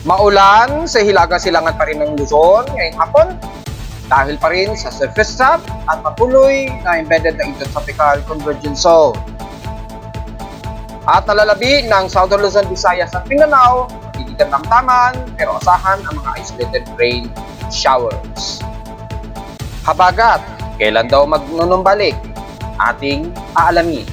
Maulan sa Hilaga Silangan pa rin ng Luzon ngayong hapon dahil pa rin sa surface trough at patuloy na embedded na intertropical convergence zone. At nalalabi ng Southern Luzon, Visayas at Mindanao, hindi tamtaman pero asahan ang mga isolated rain showers. Habagat, kailan daw magnunumbalik? Ating aalamin.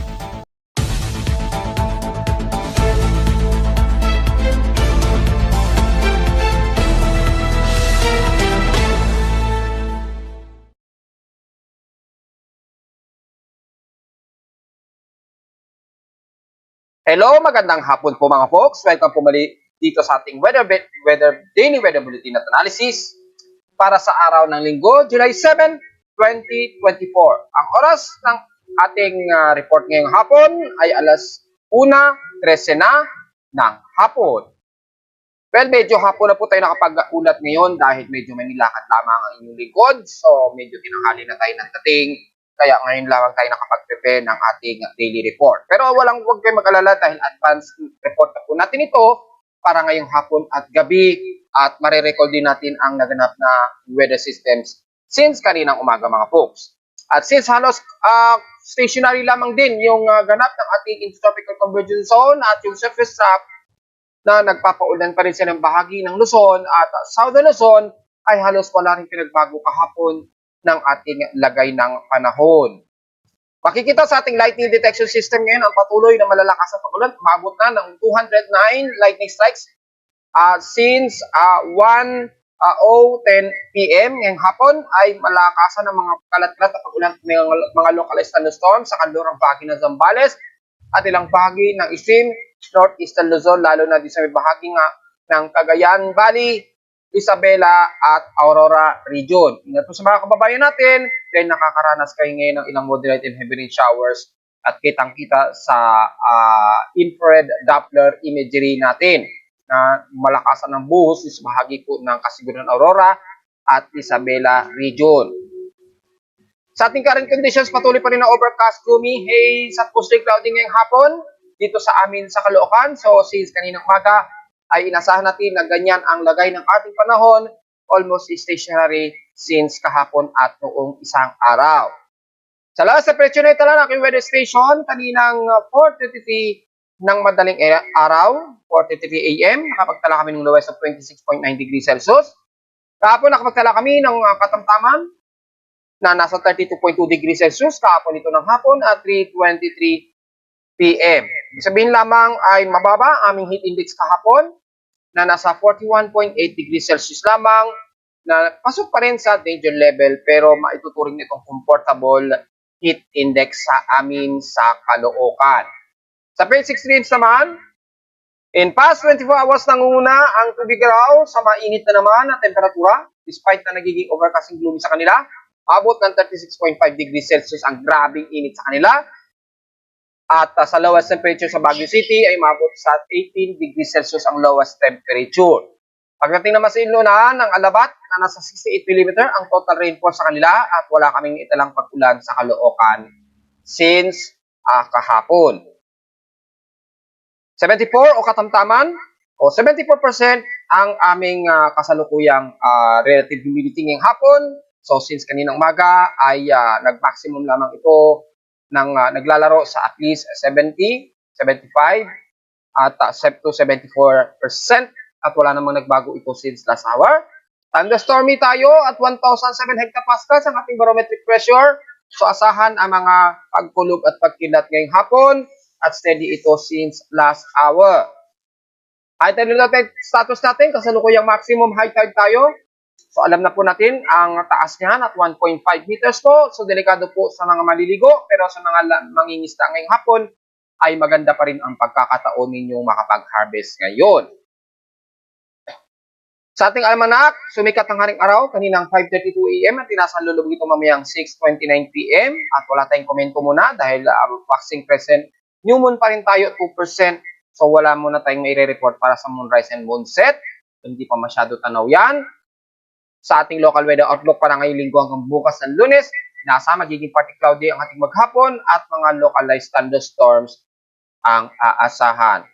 Hello, magandang hapon po mga folks. Welcome po muli dito sa ating daily weather bulletin at analysis para sa araw ng Linggo, July 7, 2024. Ang oras ng ating report ngayong hapon ay alas 1:13 na ng hapon. Well, medyo hapon na po tayo nakapag-ulat ngayon dahil medyo may nilakad lamang ang inyong lingkod. So, medyo tinanghali na tayo ng dating. Kaya ngayon lamang tayo nakapag-prepare ng ating daily report. Pero huwag kayo mag-alala dahil advanced report na po natin ito para ngayong hapon at gabi at marirecall din natin ang naganap na weather systems since kaninang umaga mga folks. At since halos stationary lamang din yung ganap ng ating intertropical convergence zone at yung surface trough na nagpapaulan pa rin sa ng bahagi ng Luzon at Southern Luzon ay halos wala rin pinagbago kahapon ng ating lagay ng panahon. Makikita sa ating lightning detection system ngayon ang patuloy na malalakas na pag-ulan. Umabot na ng 209 lightning strikes since 1:10 p.m. ngayong hapon ay malakasan ng mga kalat-kalat na pag-ulan ng mga localized thunderstorms sa kanlurang bahagi ng Zambales at ilang bahagi ng extreme northeastern Luzon, lalo na di sa may bahagi nga ng Cagayan Valley, Isabela at Aurora region. Ingat po sa mga kababayan natin dahil nakakaranas kayo ngayon ng ilang moderate and heavy rain showers at kitang-kita sa infrared Doppler imagery natin na malakasan ng buhos sa bahagi po ng Kasiguran Aurora at Isabela region. Sa ating current conditions, patuloy pa rin na overcast, gloomy, haze at mostly cloudy ngayong hapon dito sa amin sa Caloocan. So since kaninang umaga ay inasahan natin na ganyan ang lagay ng ating panahon, almost stationary since kahapon at noong isang araw. Sa last sa presyo na itala ng aking weather station, kaninang 4:33 ng madaling araw, 4:33 a.m., nakapagtala kami ng lowest of 26.9 degrees Celsius. Kahapon nakapagtala kami ng katamtaman na nasa 32.2 degrees Celsius, kahapon ito ng hapon at 3:23 p.m. Sabihin lamang ay mababa aming heat index kahapon na nasa 41.8 degrees Celsius lamang na pasok pa rin sa danger level pero maituturing nitong comfortable heat index sa amin sa Caloocan. Sa phase extremes naman, in past 24 hours nangunguna ang tubig raw sa mainit na naman na temperatura despite na nagiging overcasting gloomy sa kanila. Abot ng 36.5 degrees Celsius ang grabing init sa kanila. At sa lowest temperature sa Baguio City ay mabot sa 18 degrees Celsius ang lowest temperature. Pagdating naman sa Ilonan, ng Alabat na nasa 68 mm ang total rainfall sa kanila at wala kaming italang pag-ulan sa Caloocan since kahapon. 74 o katamtaman o 74% ang aming kasalukuyang relative humidity ngayong hapon. So since kaninang umaga ay nag-maximum lamang ito ng naglalaro sa at least 70, 75 at to 74% at wala namang nagbago ito since last hour. Thunderstormy tayo at 1,007 hectopascals ang ating barometric pressure. So asahan ang mga pagkulog at pagkilat ngayong hapon at steady ito since last hour. High tide status natin, kasalukuyang maximum high tide tayo. So alam na po natin ang taas niyan at 1.5 meters po. So delikado po sa mga maliligo pero sa mga mangingisda ngayong hapon ay maganda pa rin ang pagkakataon ninyong makapag-harvest ngayon. Sa ating almanak, sumikat ang haring araw kaninang 5:32 a.m. at tinasan lulubog ito mamayang 6:29 p.m. At wala tayong komento muna dahil waxing present. New moon pa rin tayo 2%. So wala muna tayong may report para sa moonrise and moonset. Hindi pa masyado tanaw yan. Sa ating local weather outlook para ngayong linggo hanggang bukas ng Lunes, nasa magiging partly cloudy ang ating maghapon at mga localized thunderstorms ang aasahan.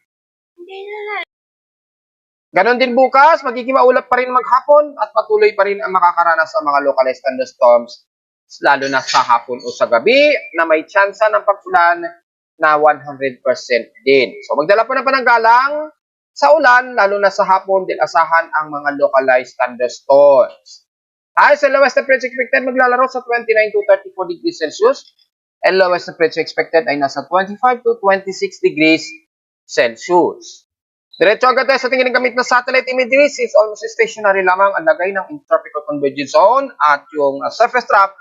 Ganon din bukas, magiging maulap pa rin maghapon at patuloy pa rin ang makakaranas ng mga localized thunderstorms, lalo na sa hapon o sa gabi na may tsansa ng pag-ulan na 100% din. So magdala po ng pananggalang sa ulan, lalo na sa hapon din asahan ang mga localized thunderstorms. Ay, sa lowest temperature expected maglalaro sa 29 to 34 degrees Celsius and lowest temperature expected ay nasa 25 to 26 degrees Celsius. Diretso agad tayo sa tingin ng gamit na satellite imagery since almost stationary lamang ang lagay ng Intertropical Convergence Zone at yung surface trough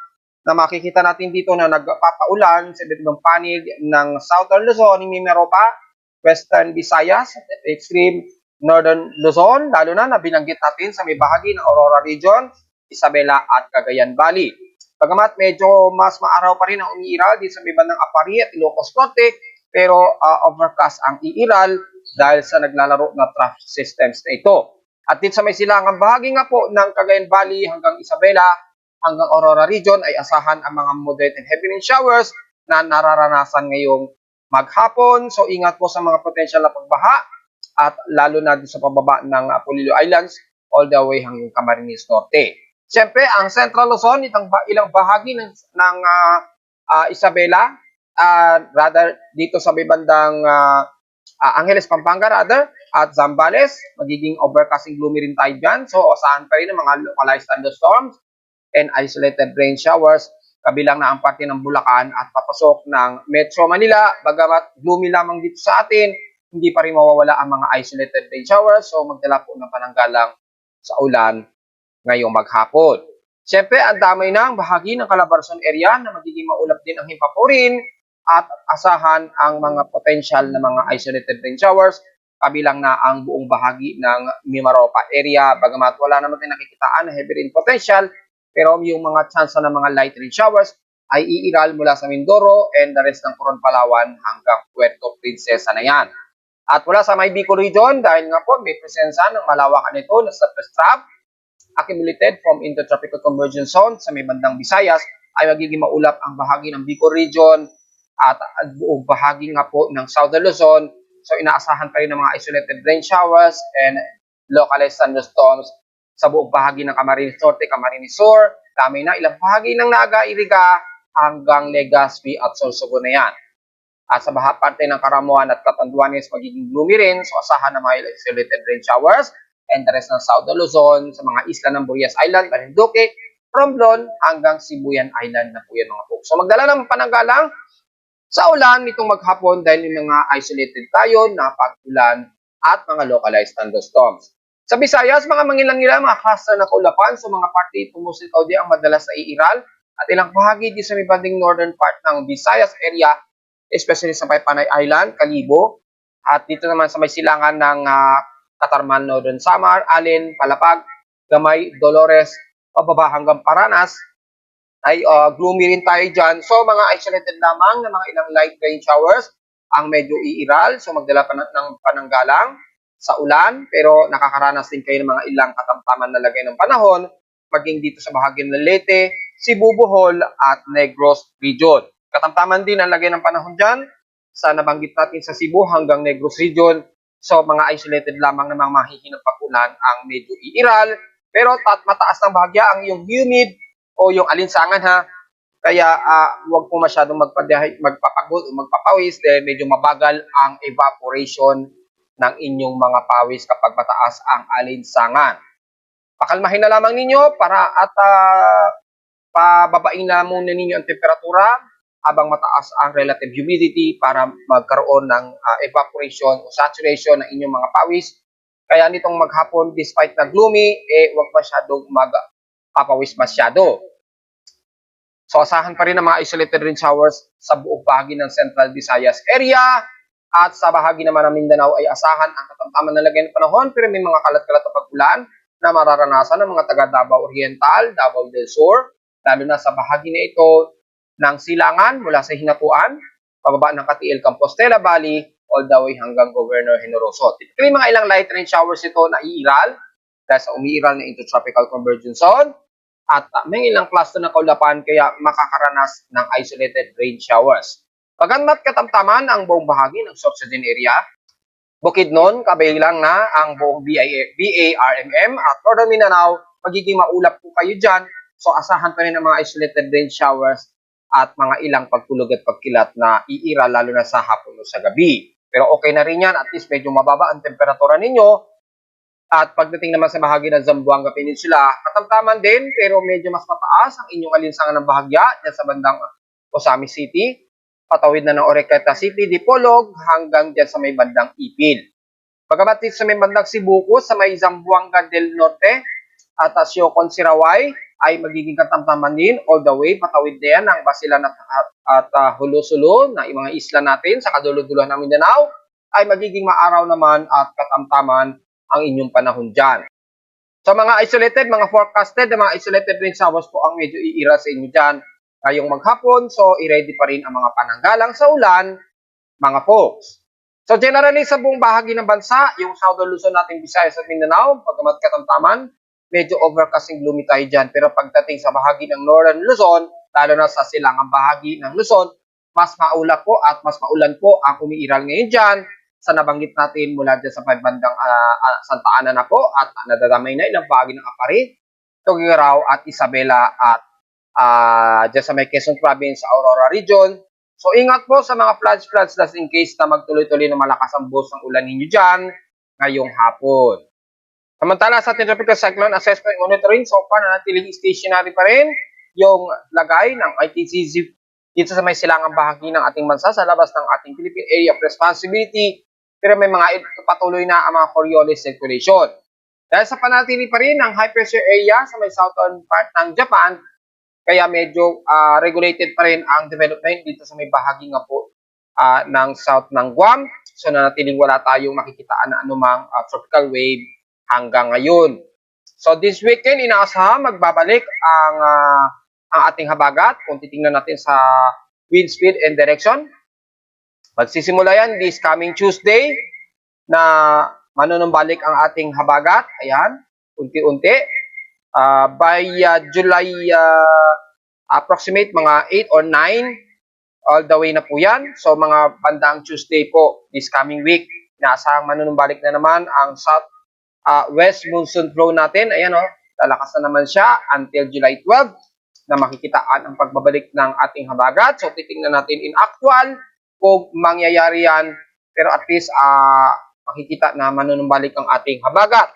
na makikita natin dito na nagpapaulan sa iba't ibang panig ng Southern Luzon, Mimaropa, Western Visayas, extreme Northern Luzon, lalo na binanggit natin sa may bahagi ng Aurora Region, Isabela at Cagayan Valley. Bagamat medyo mas maaraw pa rin ang umiiral dito sa may bandang Apari at Ilocos Norte, pero overcast ang iiral dahil sa naglalaro na trough systems na ito. At dito sa may silangang bahagi nga po ng Cagayan Valley hanggang Isabela, hanggang Aurora Region ay asahan ang mga moderate and heavy rain showers na nararanasan ngayong maghapon. So ingat po sa mga potential na pagbaha at lalo na sa pababa ng Polillo Islands all the way hanggang Camarines Norte. Siyempre, ang Central Luzon, ilang bahagi ng Isabela, rather dito sa may bandang Angeles, Pampanga rather, at Zambales, magiging overcasting gloomy rin tayo dyan. So, asahan pa rin ng mga localized thunderstorms and isolated rain showers, kabilang na ang parte ng Bulacan at papasok ng Metro Manila. Bagamat gloomy lamang dito sa atin, hindi pa rin mawawala ang mga isolated rain showers. So, magdala po ng pananggalang sa ulan ngayong maghapon. Siyempre, ang damay ng bahagi ng Calabarzon area na magiging maulap din ang himpapurin at asahan ang mga potential na mga isolated rain showers, kabilang na ang buong bahagi ng Mimaropa area. Bagamat wala naman din nakikitaan na heavy rain potential, pero yung mga chance ng mga light rain showers ay iiral mula sa Mindoro and the rest ng Coron, Palawan hanggang Puerto Princesa na yan. At wala sa may Bicol region, dahil nga po may presensya ng malawakan nito na surface trough accumulated from Intertropical Convergence Zone sa may bandang Visayas, ay magiging maulap ang bahagi ng Bicol region at buong bahagi nga po ng Southern Luzon. So inaasahan pa rin ng mga isolated rain showers and localized thunderstorms sa buong bahagi ng Camarines Norte, Camarines Sur, dami na ilang bahagi ng Naga, Iriga hanggang Legazpi at Sorsogon na yan. At sa parte ng Karamuan at Catanduanes magiging gloomy rin, so asahan ng mga isolated rain showers and the rest ng Southern Luzon sa mga isla ng Burias Island, Marinduque, Romblon hanggang Sibuyan Island na po yan mga folks. So magdala ng pananggalang sa ulan nitong maghapon dahil yung mga isolated tayo na pag-ulan at mga localized thunderstorms. Sa Visayas, mga mangilang-ilang mga cluster na kaulapan sa mga parte tumusil kaudi ang madalas na iiral at ilang bahagi di sa may banding northern part ng Visayas area, especially sa Panay Island, Kalibo, at dito naman sa may silangan ng Katarman, Northern Samar, Alin, Palapag, Gamay, Dolores, pababa hanggang Paranas, ay gloomy rin tayo dyan. So, mga isolated lamang na mga ilang light rain showers ang medyo iiral. So, magdala pa ng pananggalang sa ulan. Pero nakakaranas din kayo ng mga ilang katamtaman na lagay ng panahon, maging dito sa bahagi ng Leyte, Cebu, Bohol, at Negros Region. Katamtaman din ang lagay ng panahon dyan sa nabanggit natin sa Cebu hanggang Negros Region. So, mga isolated lamang na mga mahihinang pag-ulan ang medyo iiral. Pero mataas ng bahagya ang iyong humid o yung alinsangan ha. Kaya huwag po masyadong magpapagod o magpapawis dahil medyo mabagal ang evaporation ng inyong mga pawis kapag mataas ang alinsangan. Pakalmahin na lamang ninyo para at pababain na muna ninyo ang temperatura habang mataas ang relative humidity para magkaroon ng evaporation o saturation ng inyong mga pawis. Kaya nitong maghapon, despite na gloomy, huwag masyadong magpapawis masyado. So asahan pa rin ang mga isolated rain showers sa buong bahagi ng Central Visayas area at sa bahagi naman ng Mindanao ay asahan ang katamtaman na lagay ng panahon pero may mga kalat-kalat na pag-ulan na mararanasan ng mga taga Davao Oriental, Davao del Sur, lalo na sa bahagi na ito ng silangan mula sa Hinatuan, pababa ng Katiil, Compostela Valley, all the way hanggang Governor Generoso. Typically, mga ilang light rain showers ito na iiral dahil sa umiiral na Intertropical Convergence Zone at may ilang cluster na kaulapan kaya makakaranas ng isolated rain showers. Pagkat katamtaman ang buong bahagi ng subsidence area, Bukidnon, kabilang na ang buong BARMM at Northern Mindanao, magiging maulap po kayo dyan. So asahan pa rin ang mga isolated rain showers at mga ilang pagtulog at pagkilat na iira lalo na sa hapon o sa gabi. Pero okay na rin yan, at least medyo mababa ang temperatura ninyo. At pagdating naman sa bahagi ng Zamboanga Peninsula, katamtaman din pero medyo mas mataas ang inyong alinsangan ng bahagya dyan sa bandang Osami City, patawid na ng Oroquieta City, Dipolog, hanggang dyan sa may bandang Ipil. Pagkamat dito sa may bandang Sibuco, sa may Zamboanga del Norte at Asyocon, Siraway, ay magiging katamtaman din all the way patawid na yan ng Basilan at Hulusulo na mga isla natin sa kadulod-duluhan ng Mindanao, ay magiging maaraw naman at katamtaman ang inyong panahon dyan. So mga isolated, mga forecasted, mga isolated rain showers po ang medyo iira sa inyo dyan ngayong maghapon. So i-ready pa rin ang mga pananggalang sa ulan, mga folks. So generally sa buong bahagi ng bansa, yung Southern Luzon natin, Visayas at Mindanao, pagkamat katamtaman, medyo overcast and gloomy tayo dyan. Pero pagdating sa bahagi ng Northern Luzon, lalo na sa silangang bahagi ng Luzon, mas maulap po at mas maulan po ang umiiral ngayon dyan sa nabanggit natin mula dyan sa bandang Santa Ana na po at nadadamay na ilang bahagi ng Apari, Tugigaraw at Isabela at dyan sa may Quezon Province sa Aurora Region. So ingat po sa mga floods just in case na magtuloy-tuloy na malakas ang buhos ng ulan ninyo dyan ngayong hapon. Samantala sa ating tropical cyclone assessment monitoring, so far nanatiling stationary pa rin yung lagay ng ITCZ dito sa may silangang bahagi ng ating bansa sa labas ng ating Philippine Area of Responsibility, pero may mga patuloy na ang mga Coriolis circulation. Dahil sa panatili pa rin ng high pressure area sa may southern part ng Japan, kaya medyo regulated pa rin ang development dito sa may bahagi nga po ng south ng Guam. So nanatiling wala tayong makikitaan na anumang tropical wave hanggang ngayon. So this weekend, inaasahan magbabalik ang ating habagat. Kung titingnan natin sa wind speed and direction, magsisimula yan this coming Tuesday na manunumbalik ang ating habagat. Ayan, unti-unti. By July approximate mga 8 or 9 all the way na po yan. So mga bandang Tuesday po this coming week, inaasahang manunumbalik na naman ang south west monsoon flow natin. Ayan o, lalakas na naman siya until July 12 na makikitaan ang pagbabalik ng ating habagat. So titingnan natin in actual kung mangyayari yan, pero at least makikita na manunumbalik ang ating habagat.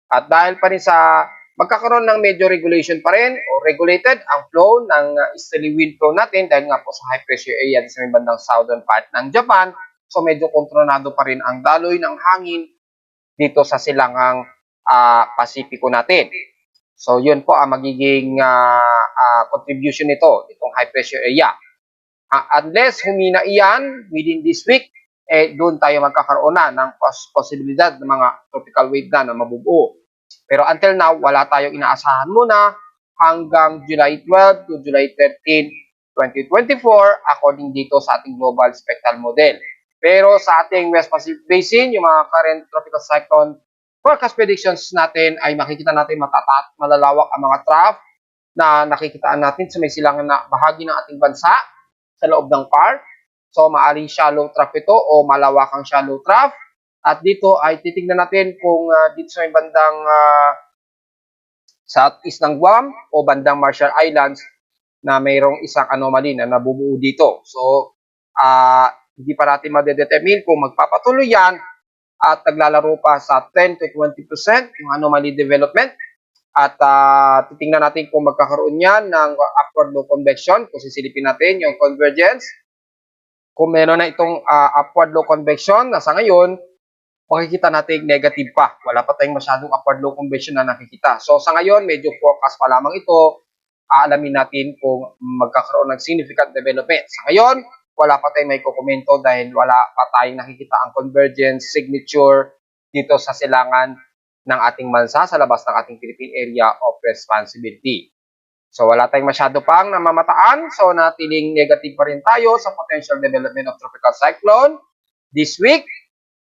At dahil pa rin sa magkakaroon ng medyo regulation pa rin o regulated ang flow ng easterly wind flow natin dahil nga po sa high pressure area sa may bandang southern part ng Japan. So medyo kontrolado pa rin ang daloy ng hangin dito sa silangang Pasipiko natin. So yun po ang magiging contribution nito, itong high pressure area. Unless humina iyan within this week, doon tayo magkakaroon na ng posibilidad ng mga tropical wave na mabubuo. Pero until now, wala tayong inaasahan muna hanggang July 12 to July 13, 2024 according dito sa ating global spectral model. Pero sa ating West Pacific Basin, yung mga current tropical cyclone forecast predictions natin ay makikita natin malalawak ang mga trough na nakikitaan natin sa may silangan na bahagi ng ating bansa sa loob ng park. So maaring shallow trough ito o malawakang shallow trough. At dito ay titingnan natin kung dito sa may bandang southeast ng Guam o bandang Marshall Islands na mayroong isang anomaly na nabubuo dito. So hindi pa natin madedetermine kung magpapatuloy yan at naglalaro pa sa 10 to 20% yung anomaly development. At titingnan natin kung magkakaroon yan ng upward low convection, kung sisilipin natin yung convergence. Kung meron na itong upward low convection na sa ngayon, makikita natin negative pa. Wala pa tayong masyadong upward low convection na nakikita. So sa ngayon, medyo forecast pa lamang ito. Aalamin natin kung magkakaroon ng significant development. Sa ngayon, wala pa tayong may kukomento dahil wala pa tayong nakikita ang convergence signature dito sa silangan ng ating bansa sa labas ng ating Philippine Area of Responsibility. So wala tayong masyado pang namamataan. So natiling negative pa rin tayo sa potential development of tropical cyclone this week.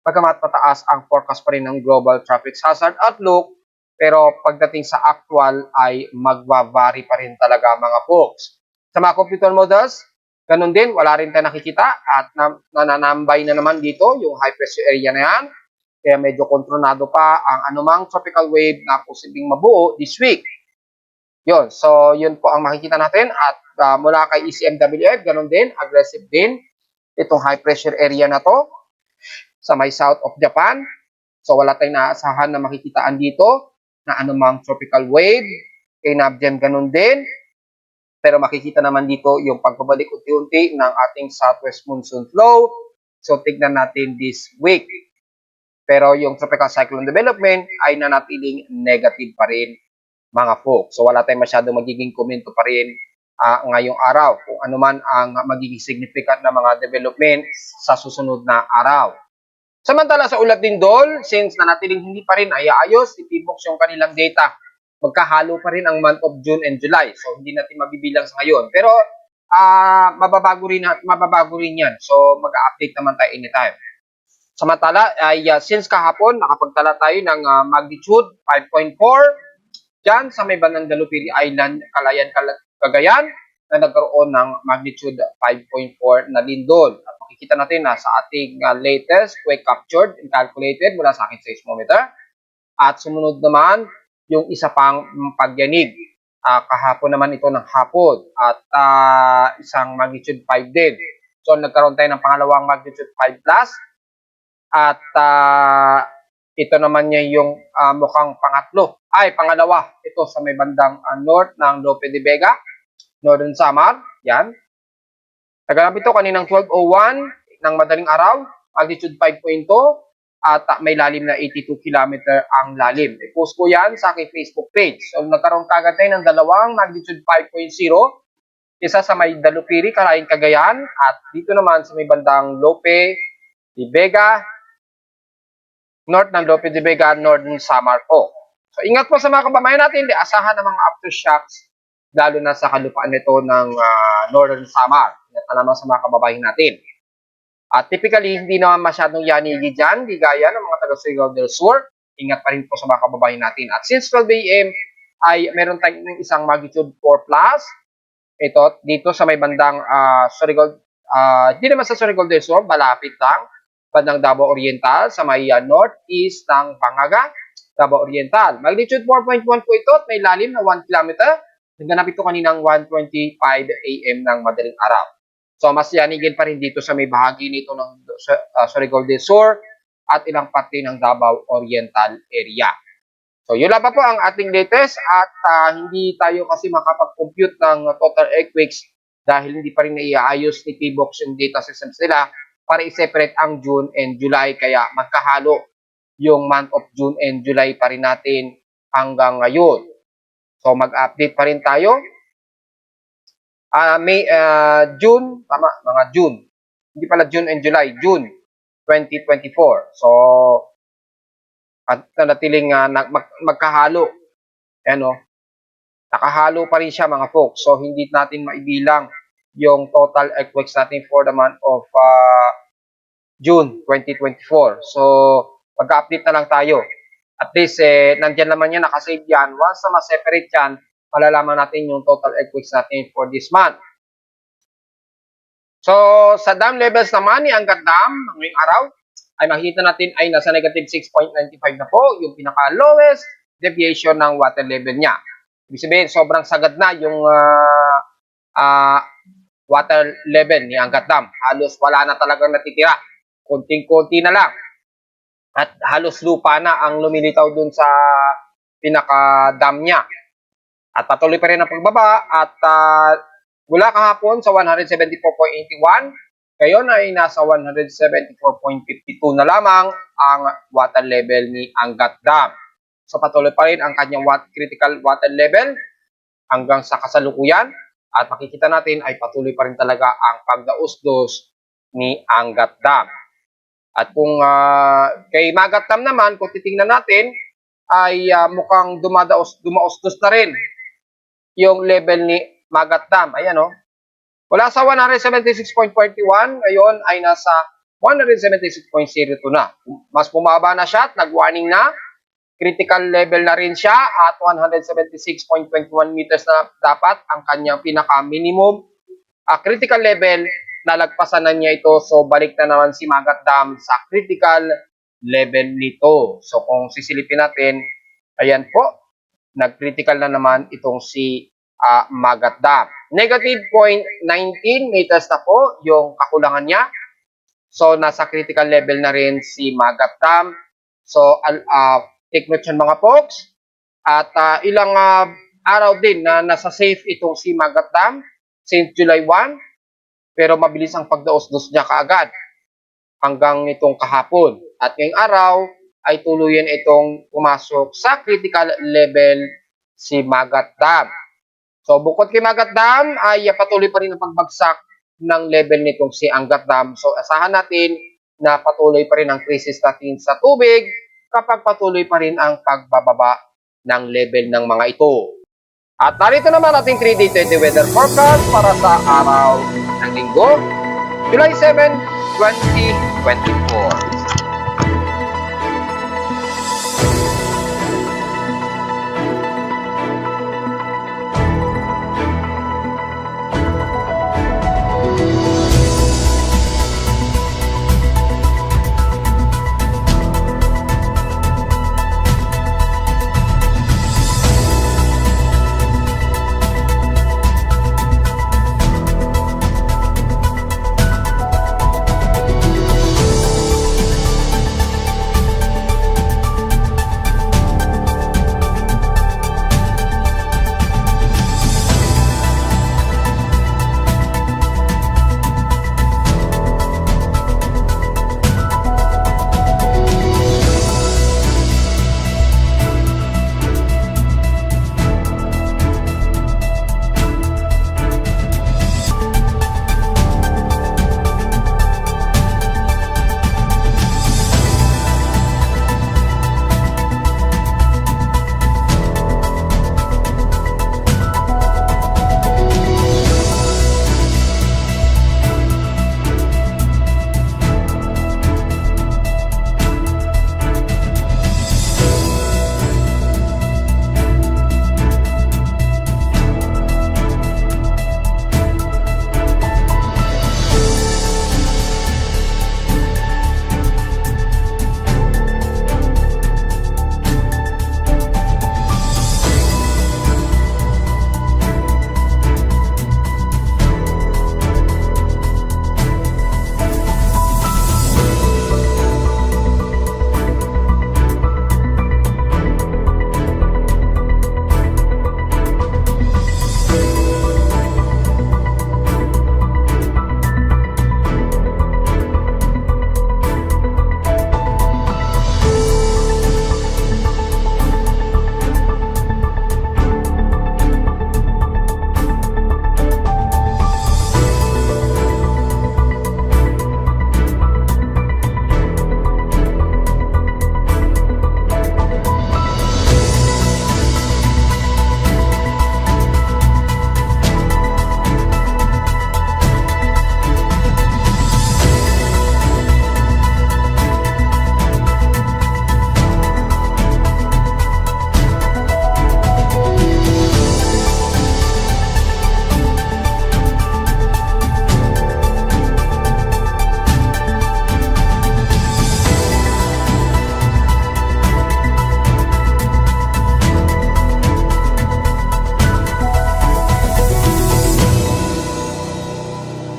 Pagkamat pataas ang forecast pa rin ng Global Traffic Hazard Outlook, pero pagdating sa actual ay magva-vary pa rin talaga mga folks. Sa mga computer models, Ganun din, wala rin tayo nakikita at nananambay na naman dito yung high pressure area na yan. Kaya medyo kontrolado pa ang anumang tropical wave na posibleng mabuo this week. Yun, so yun po ang makikita natin at mula kay ECMWF, ganun din, aggressive din itong high pressure area na to sa may south of Japan. So wala tayong naasahan na makikitaan dito na anumang tropical wave. Kay Nabjan ganun din. Pero makikita naman dito yung pagbabalik unti-unti ng ating southwest monsoon flow. So tignan natin this week. Pero yung tropical cyclone development ay nanatiling negative pa rin, mga folks. So wala tayong masyadong magiging komento pa rin ngayong araw kung ano man ang magiging significant na mga development sa susunod na araw. Samantala sa Ulat Lindol, since nanatiling hindi pa rin ay ayos, itibox yung kanilang data. Magkahalo pa rin ang month of June and July. So hindi natin mabibilang sa ngayon. Pero mababago rin yan. So mag-update naman tayo anytime. Samantala, since kahapon, nakapagtala tayo ng magnitude 5.4 dyan sa may bandang Dalupiri Island, Calayan, Cagayan, na nagkaroon ng magnitude 5.4 na lindol. At makikita natin na sa ating latest quake captured and calculated mula sa aking seismometer. At sumunod naman yung isa pang pagyanig. Kahapon naman ito ng hapon at isang magnitude 5 din. So nagkaroon tayo ng pangalawang magnitude 5 plus. At ito naman niya yung mukhang pangalawa. Ito sa may bandang north ng Lope de Vega, Northern Samar. Yan. Naganap ito kaninang 12:01 ng madaling araw, magnitude 5.2 at may lalim na 82 km ang lalim. I-post ko yan sa aking Facebook page. So nagkaroon kagad tayo ng dalawang magnitude 5.0. Isa sa may Dalupiri, Calayan, Cagayan at dito naman sa may bandang Lope de Vega, north ng Lope de Vega, Northern Samar po. So ingat po sa mga kababayan natin, di asahan ng mga aftershocks, lalo na sa kalupaan nito ng Northern Samar. Ingat na naman sa mga kababayan natin. At typically, hindi naman masyadong yanigi dyan, di gaya ng mga taga-Surigao del Sur. Ingat pa rin po sa mga kababayan natin. At since 12 a.m. ay meron tayong isang magnitude 4 plus. Ito, dito sa may bandang Surigao, hindi naman sa Surigao del Sur, malapit lang. Bandang Davao Oriental sa may northeast ng Pangaga, Davao Oriental. Magnitude 4.1 po ito at may lalim na 1 km. Naganap ito kaninang 1:25 a.m. ng madaling araw. So mas yanigin pa rin dito sa may bahagi nito ng Surigao del Sur at ilang parte ng Davao Oriental area. So yun lang pa po ang ating latest at hindi tayo kasi makapag-compute ng total earthquakes dahil hindi pa rin naiaayos ni PBOX yung data systems nila para i-separate ang June and July. Kaya magkahalo yung month of June and July pa rin natin hanggang ngayon. So mag-update pa rin tayo. June, tama, mga June. Hindi pala June and July, June 2024. So, at natiling magkahalo. Ayan o. Nakahalo pa rin siya mga folks. So, hindi natin maibilang yung total earthquakes natin for the month of June 2024. So, mag-update na lang tayo. At least, nandyan naman yan, nakasave yan. Once na ma-separate yan, malalaman natin yung total earthquakes natin for this month. So, sa dam levels naman ni Angat Dam, ngayong araw, ay makikita natin ay nasa negative 6.95 na po, yung pinaka-lowest deviation ng water level niya. Ibig sabihin, sobrang sagad na yung water level ni Angat Dam. Halos wala na talagang natitira. Konting-konti na lang. At halos lupa na ang lumilitaw dun sa pinaka-dam niya. At patuloy pa rin ang pagbaba at mula kahapon sa 174.81, ngayon ay nasa 174.52 na lamang ang water level ni Angat Dam. So patuloy pa rin ang kanyang critical water level hanggang sa kasalukuyan at makikita natin ay patuloy pa rin talaga ang pagdausdos ni Angat Dam. At kung kay Magat Dam naman, kung titingnan natin, ay mukhang dumausdos na rin yung level ni Magat Dam. Ayan o. Wala sa 176.41, ngayon ay nasa 176.02 na. Mas bumaba na siya at nag-warning na. Critical level na rin siya at 176.21 meters na dapat ang kanyang pinaka-minimum critical level, nalagpasan na niya ito. So, balik na naman si Magat Dam sa critical level nito. So, kung sisilipin natin, ayan po, nag-critical na naman itong si Magat Dam. Negative 0.19 meters na po yung kakulangan niya. So, nasa critical level na rin si Magat Dam. So, take note yan mga folks. At ilang araw din na nasa safe itong si Magat Dam since July 1. Pero mabilis ang pagdaos-dos niya kaagad hanggang itong kahapon. At ngayong araw ay tuluyan itong pumasok sa critical level si Magat Dam. So, bukod kay Magat Dam ay patuloy pa rin ang pagbagsak ng level nitong si Angat Dam. So, asahan natin na patuloy pa rin ang krisis natin sa tubig kapag patuloy pa rin ang pagbababa ng level ng mga ito. At narito naman ating 3-day 20 weather forecast para sa araw ng linggo, July 7, 2024.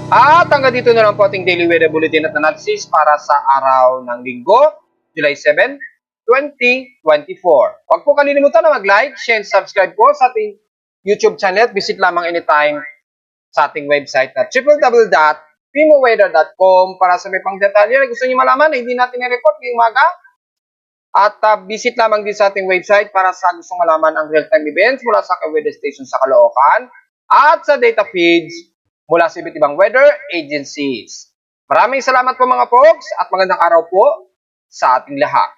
At hanggang dito na lang po ating daily weather bulletin at analysis para sa araw ng linggo, July 7, 2024. Huwag po kalilimutan na mag-like, share, and subscribe po sa ating YouTube channel. Visit lamang anytime sa ating website na www.pimoweather.com para sa may pang detalye na gusto niyo malaman na hindi natin i-report ngayong umaga. At visit lamang din sa ating website para sa gustong malaman ang real-time events mula sa weather station sa Caloocan at sa data feeds mula sa iba't ibang weather agencies. Maraming salamat po mga folks at magandang araw po sa ating lahat.